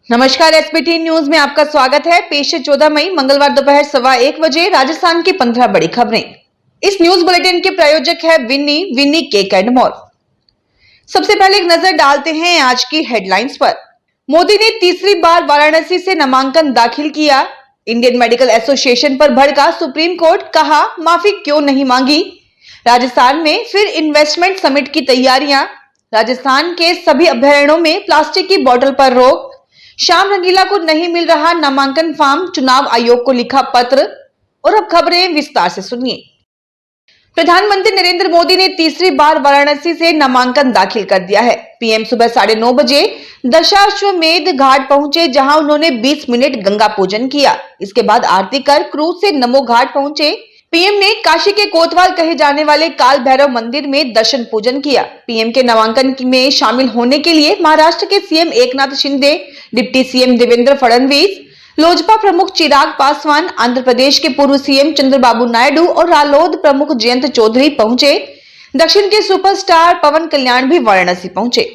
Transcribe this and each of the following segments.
नमस्कार, SBT news में आपका स्वागत है। पेश है 14 मई मंगलवार दोपहर 1:15 बजे राजस्थान की 15 बड़ी खबरें। इस न्यूज बुलेटिन के प्रायोजक है विन्नी केक एंड मॉल। सबसे पहले एक नजर डालते हैं आज की हेडलाइंस पर। मोदी ने तीसरी बार वाराणसी से नामांकन दाखिल किया। इंडियन मेडिकल एसोसिएशन पर भड़का सुप्रीम कोर्ट, कहा माफी क्यों नहीं मांगी। राजस्थान में फिर इन्वेस्टमेंट समिट की तैयारियां। राजस्थान के सभी अभयारण्यों में प्लास्टिक की बोतल पर रोक। श्याम रंगीला को नहीं मिल रहा नामांकन फॉर्म, चुनाव आयोग को लिखा पत्र। और अब खबरें विस्तार से सुनिए। प्रधानमंत्री नरेंद्र मोदी ने तीसरी बार वाराणसी से नामांकन दाखिल कर दिया है। पीएम सुबह 9:30 बजे दशाश्वमेध घाट पहुंचे, जहां उन्होंने 20 मिनट गंगा पूजन किया। इसके बाद आरती कर क्रूज से नमो घाट पहुंचे। पीएम ने काशी के कोतवाल कहे जाने वाले काल भैरव मंदिर में दर्शन पूजन किया। पीएम के नामांकन में शामिल होने के लिए महाराष्ट्र के CM Eknath Shinde, deputy CM Devendra Fadnavis, लोजपा प्रमुख चिराग पासवान, आंध्र प्रदेश के पूर्व सीएम चंद्रबाबू नायडू और रालोद प्रमुख जयंत चौधरी पहुंचे। दक्षिण के सुपरस्टार पवन कल्याण भी वाराणसी पहुंचे।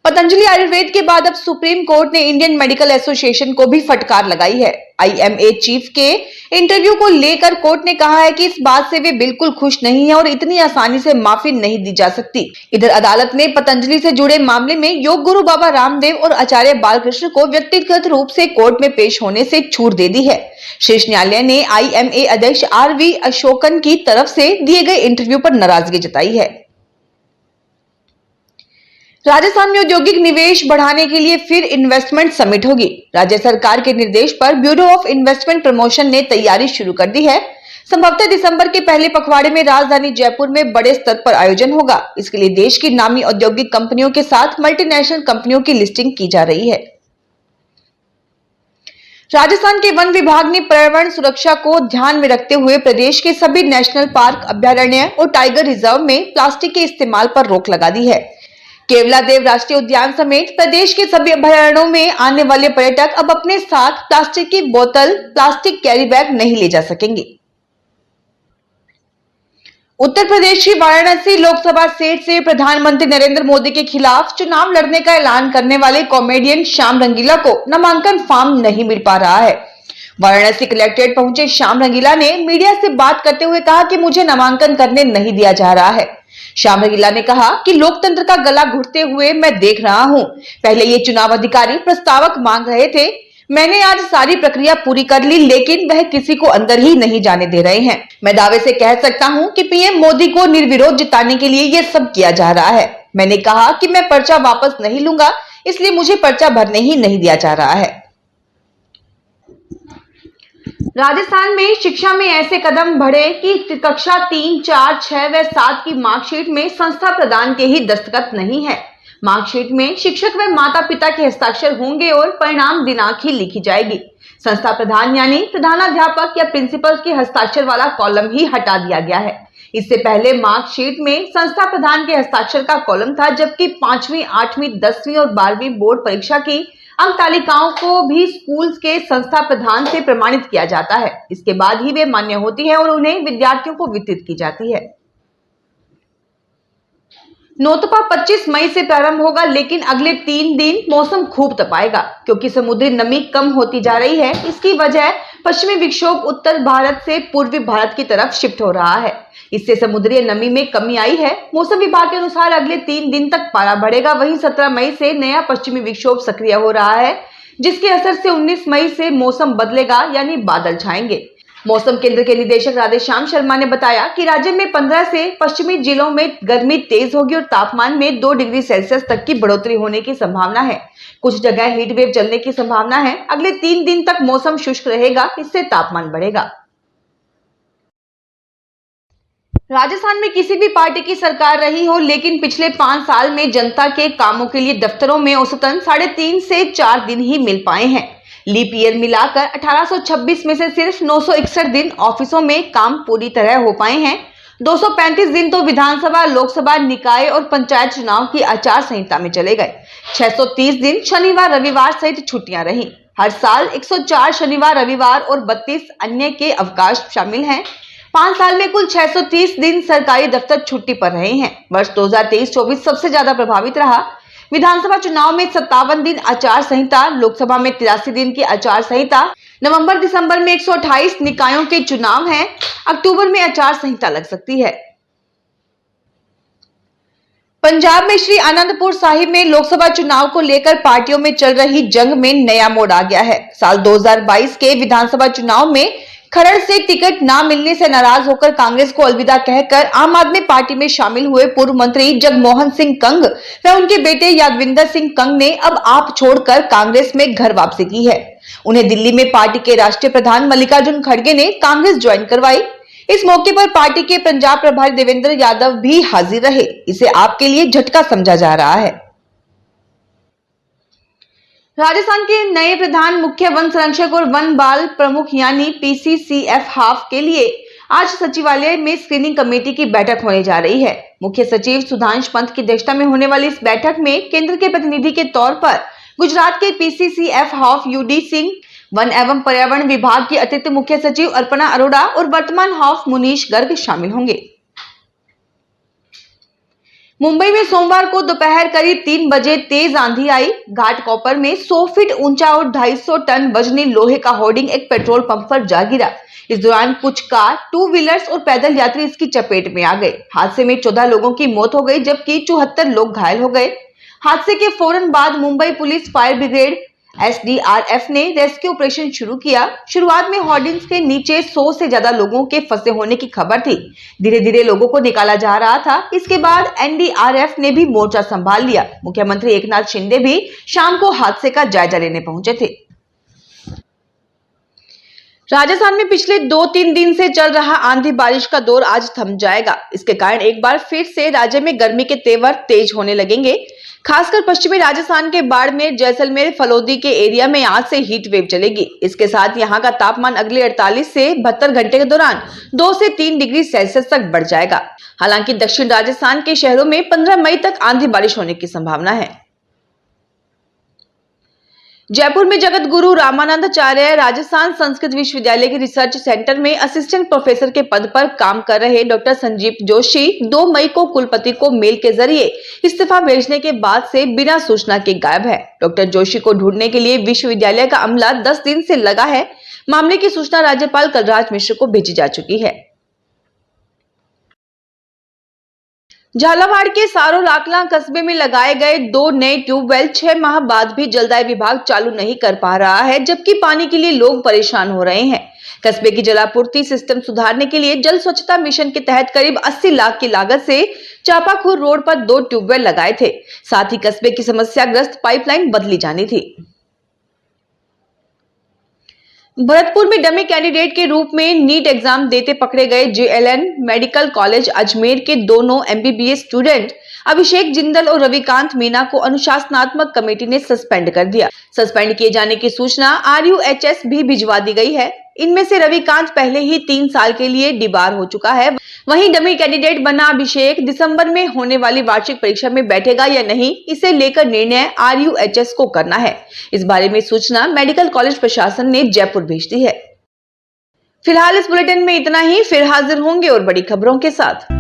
पतंजलि आयुर्वेद के बाद अब सुप्रीम कोर्ट ने इंडियन मेडिकल एसोसिएशन को भी फटकार लगाई है। आईएमए चीफ के इंटरव्यू को लेकर कोर्ट ने कहा है कि इस बात से वे बिल्कुल खुश नहीं है और इतनी आसानी से माफी नहीं दी जा सकती। इधर अदालत ने पतंजलि से जुड़े मामले में योग गुरु बाबा रामदेव और आचार्य बालकृष्ण को व्यक्तिगत रूप से कोर्ट में पेश होने से छूट दे दी है। शीर्ष न्यायालय ने आईएमए अध्यक्ष आरवी अशोकन की तरफ से दिए गए इंटरव्यू पर नाराजगी जताई है। राजस्थान में औद्योगिक निवेश बढ़ाने के लिए फिर इन्वेस्टमेंट समिट होगी। राज्य सरकार के निर्देश पर ब्यूरो ऑफ इन्वेस्टमेंट प्रमोशन ने तैयारी शुरू कर दी है। संभवतः दिसंबर के पहले पखवाड़े में राजधानी जयपुर में बड़े स्तर पर आयोजन होगा। इसके लिए देश की नामी औद्योगिक कंपनियों के साथ मल्टीनेशनल कंपनियों की लिस्टिंग की जा रही है। राजस्थान के वन विभाग ने पर्यावरण सुरक्षा को ध्यान में रखते हुए प्रदेश के सभी नेशनल पार्क, अभयारण्य और टाइगर रिजर्व में प्लास्टिक के इस्तेमाल पर रोक लगा दी है। केवलादेव राष्ट्रीय उद्यान समेत प्रदेश के सभी अभयारण्यों में आने वाले पर्यटक अब अपने साथ प्लास्टिक की बोतल, प्लास्टिक कैरी बैग नहीं ले जा सकेंगे। उत्तर प्रदेश की वाराणसी लोकसभा सीट से प्रधानमंत्री नरेंद्र मोदी के खिलाफ चुनाव लड़ने का ऐलान करने वाले कॉमेडियन श्याम रंगीला को नामांकन फॉर्म नहीं मिल पा रहा है। वाराणसी कलेक्ट्रेट पहुंचे श्याम रंगीला ने मीडिया से बात करते हुए कहा कि मुझे नामांकन करने नहीं दिया जा रहा है। श्याम रंगीला ने कहा कि लोकतंत्र का गला घुटते हुए मैं देख रहा हूं। पहले ये चुनाव अधिकारी प्रस्तावक मांग रहे थे, मैंने आज सारी प्रक्रिया पूरी कर ली, लेकिन वह किसी को अंदर ही नहीं जाने दे रहे हैं। मैं दावे से कह सकता हूं कि पीएम मोदी को निर्विरोध जिताने के लिए ये सब किया जा रहा है। मैंने कहा कि मैं पर्चा वापस नहीं लूंगा, इसलिए मुझे पर्चा भरने ही नहीं दिया जा रहा है। राजस्थान में शिक्षा में ऐसे कदम बढ़े कि कक्षा 3, 4, 6 व 7 की मार्कशीट में संस्था प्रधान के ही दस्तखत नहीं है। मार्कशीट में शिक्षक व माता पिता के हस्ताक्षर होंगे और परिणाम दिनांक ही लिखी जाएगी। संस्था प्रधान यानी प्रधानाध्यापक या प्रिंसिपल के हस्ताक्षर वाला कॉलम ही हटा दिया गया है। इससे पहले मार्कशीट में संस्था प्रधान के हस्ताक्षर का कॉलम था, जबकि 5वीं, 8वीं, 10वीं और 12वीं बोर्ड परीक्षा की अंक तालिकाओं को भी स्कूल के संस्था प्रधान से प्रमाणित किया जाता है। इसके बाद ही वे मान्य होती है और उन्हें विद्यार्थियों को वितरित की जाती है। नौतपा 25 मई से प्रारंभ होगा, लेकिन अगले 3 दिन मौसम खूब तपाएगा, क्योंकि समुद्री नमी कम होती जा रही है। इसकी वजह पश्चिमी विक्षोभ उत्तर भारत से पूर्वी भारत की तरफ शिफ्ट हो रहा है। इससे समुद्री नमी में कमी आई है। मौसम विभाग के अनुसार अगले 3 दिन तक पारा बढ़ेगा। वहीं 17 मई से नया पश्चिमी विक्षोभ सक्रिय हो रहा है, जिसके असर से 19 मई से मौसम बदलेगा, यानी बादल छाएंगे। मौसम केंद्र के निदेशक राधेश्याम शर्मा ने बताया कि राज्य में 15 से पश्चिमी जिलों में गर्मी तेज होगी और तापमान में 2 डिग्री सेल्सियस तक की बढ़ोतरी होने की संभावना है। कुछ जगह हीट वेव चलने की संभावना है। अगले 3 दिन तक मौसम शुष्क रहेगा, इससे तापमान बढ़ेगा। राजस्थान में किसी भी पार्टी की सरकार रही हो, लेकिन पिछले 5 साल में जनता के कामों के लिए दफ्तरों में औसतन 3.5 से 4 दिन ही मिल पाए हैं। लीप ईयर मिलाकर 1826 में से सिर्फ 961 दिन ऑफिसों में काम पूरी तरह हो पाए हैं। 235 दिन तो विधानसभा, लोकसभा, निकाय और पंचायत चुनाव की आचार संहिता में चले गए। 630 दिन शनिवार, रविवार सहित छुट्टियां रहीं। हर साल 104 शनिवार, रविवार और 32 अन्य के अवकाश शामिल हैं। 5 साल में कुल 630 दिन सरकारी दफ्तर छुट्टी पर रहे हैं। वर्ष 2023-24 सबसे ज्यादा प्रभावित रहा। विधानसभा चुनाव में 57 दिन आचार संहिता, लोकसभा में 83 दिन की आचार संहिता, नवंबर दिसंबर में 128 निकायों के चुनाव हैं, अक्टूबर में आचार संहिता लग सकती है। पंजाब में श्री आनंदपुर साहिब में लोकसभा चुनाव को लेकर पार्टियों में चल रही जंग में नया मोड़ आ गया है। साल 2022 के विधानसभा चुनाव में खरड़ से टिकट न मिलने से नाराज होकर कांग्रेस को अलविदा कहकर आम आदमी पार्टी में शामिल हुए पूर्व मंत्री जगमोहन सिंह कंग व उनके बेटे यादविंदर सिंह कंग ने अब आप छोड़कर कांग्रेस में घर वापसी की है। उन्हें दिल्ली में पार्टी के राष्ट्रीय प्रधान मल्लिकार्जुन खड़गे ने कांग्रेस ज्वाइन करवाई। इस मौके पर पार्टी के पंजाब प्रभारी देवेंद्र यादव भी हाजिर रहे। इसे आपके लिए झटका समझा जा रहा है। राजस्थान के नए प्रधान मुख्य वन संरक्षक और वन बाल प्रमुख यानी पीसीसीएफ हाफ के लिए आज सचिवालय में स्क्रीनिंग कमेटी की बैठक होने जा रही है। मुख्य सचिव सुधांश पंत की अध्यक्षता में होने वाली इस बैठक में केंद्र के प्रतिनिधि के तौर पर गुजरात के पीसीसीएफ हाफ यूडी सिंह, वन एवं पर्यावरण विभाग की अतिरिक्त मुख्य सचिव अर्पणा अरोड़ा और वर्तमान हाफ मुनीश गर्ग शामिल होंगे। मुंबई में सोमवार को दोपहर करीब 3 बजे तेज आंधी आई। घाट कॉपर में 100 फीट ऊंचा और 250 टन वजनी लोहे का होर्डिंग एक पेट्रोल पंप पर जा गिरा। इस दौरान कुछ कार, 2 व्हीलर्स और पैदल यात्री इसकी चपेट में आ गए। हादसे में 14 लोगों की मौत हो गई जबकि 74 लोग घायल हो गए। हादसे के फौरन बाद Mumbai police, fire brigade, SDRF ने रेस्क्यू ऑपरेशन शुरू किया। शुरुआत में होर्डिंग्स के नीचे 100 से ज्यादा लोगों के फंसे होने की खबर थी। धीरे धीरे लोगों को निकाला जा रहा था। इसके बाद एनडीआरएफ ने भी मोर्चा संभाल लिया। मुख्यमंत्री एकनाथ शिंदे भी शाम को हादसे का जायजा लेने पहुंचे थे। राजस्थान में पिछले 2-3 दिन से चल रहा आंधी बारिश का दौर आज थम जाएगा। इसके कारण एक बार फिर से राज्य में गर्मी के तेवर तेज होने लगेंगे। खासकर पश्चिमी राजस्थान के बाड़मेर, जैसलमेर, फलोदी के एरिया में आज से हीट वेव चलेगी। इसके साथ यहां का तापमान अगले 48 से 72 घंटे के दौरान 2 से 3 डिग्री सेल्सियस तक बढ़ जाएगा। हालांकि दक्षिण राजस्थान के शहरों में 15 मई तक आंधी बारिश होने की संभावना है। जयपुर में जगत गुरु रामानंदाचार्य राजस्थान संस्कृत विश्वविद्यालय के रिसर्च सेंटर में असिस्टेंट प्रोफेसर के पद पर काम कर रहे डॉक्टर संजीव जोशी 2 मई को कुलपति को मेल के जरिए इस्तीफा भेजने के बाद से बिना सूचना के गायब है। डॉक्टर जोशी को ढूंढने के लिए विश्वविद्यालय का अमला 10 दिन से लगा है। मामले की सूचना राज्यपाल कलराज मिश्र को भेजी जा चुकी है। झालावाड़ के सारो लाकला कस्बे में लगाए गए 2 नए ट्यूबवेल 6 माह बाद भी जलदाय विभाग चालू नहीं कर पा रहा है, जबकि पानी के लिए लोग परेशान हो रहे हैं। कस्बे की जलापूर्ति सिस्टम सुधारने के लिए जल स्वच्छता मिशन के तहत करीब 80 लाख की लागत से चापाखुर रोड पर 2 ट्यूबवेल लगाए थे। साथ ही कस्बे की समस्याग्रस्त पाइपलाइन बदली जानी थी। भरतपुर में डमी कैंडिडेट के रूप में नीट एग्जाम देते पकड़े गए जेएलएन मेडिकल कॉलेज अजमेर के दोनों एमबीबीएस स्टूडेंट अभिषेक जिंदल और रविकांत मीना को अनुशासनात्मक कमेटी ने सस्पेंड कर दिया। सस्पेंड किए जाने की सूचना आरयूएचएस भी भिजवा दी गई है। इनमें से रविकांत पहले ही 3 साल के लिए डिबार हो चुका है। वहीं डमी कैंडिडेट बना अभिषेक दिसंबर में होने वाली वार्षिक परीक्षा में बैठेगा या नहीं, इसे लेकर निर्णय आरयूएचएस को करना है। इस बारे में सूचना मेडिकल कॉलेज प्रशासन ने जयपुर भेज दी है। फिलहाल इस बुलेटिन में इतना ही। फिर हाजिर होंगे और बड़ी खबरों के साथ।